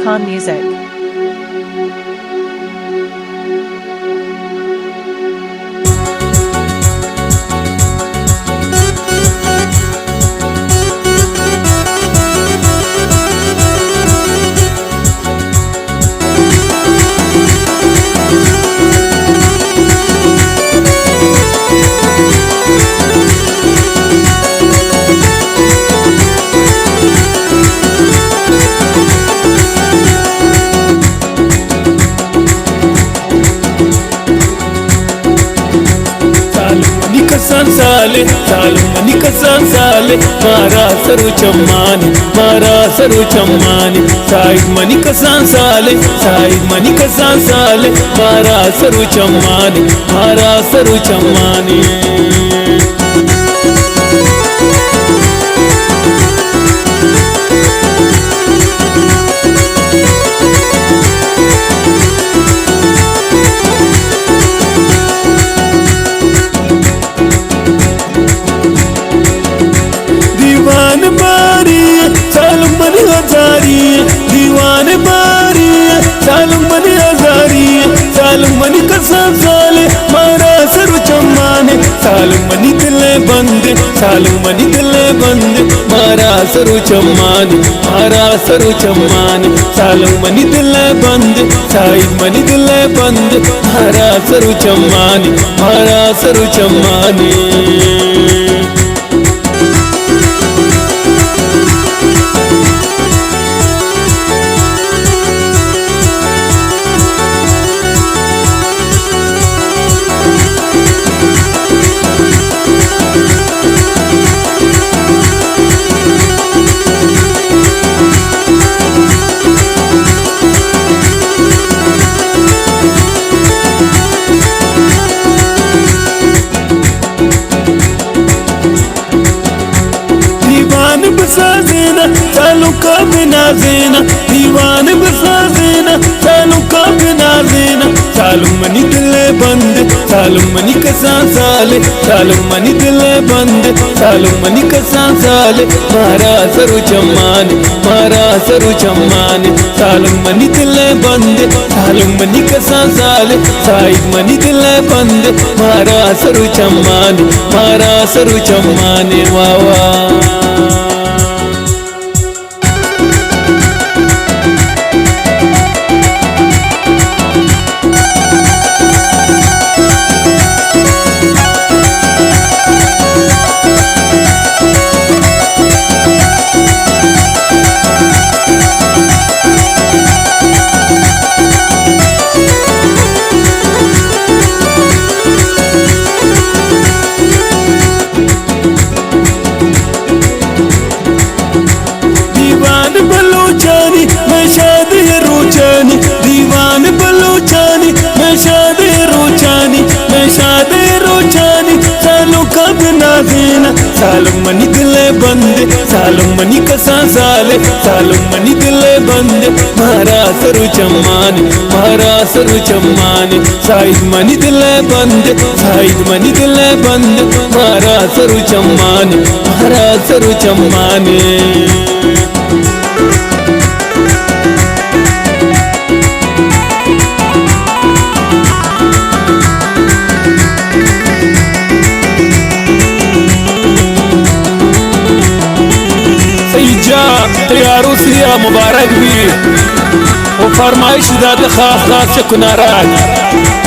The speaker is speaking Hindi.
Khan Music. साले मारा सरू चम्मानी साइड मनी कसान साले मारा सरू चम्मानी मनी कसान साले मारा सरू चम्मानी मनी दिले बंद मारा सरू चम्मानी मनी दिले बंद साइड मनी दिले बंद मारा सरू चम्मानी चालू का बिना देना दीवान बसा देना चालू का बिना देना चालू मनी दिले बंद मनी कसान साले मनी दिले बंद मनी कसान साले मारा सरू चम्मानी चालू मनी दिले बंद मनी कसान साले साइड मनी दिले बंद मारा सरू चम्मानी वाह चालू मनी दिले बंद मनी कसान साले मनी दिले बंद मारा सरू चम्मानी साइड मनी दिले बंद मारा सरू चम्मानी तैयारों से मुबारक भी वो फरमाइश दाद खास से कुनाराज।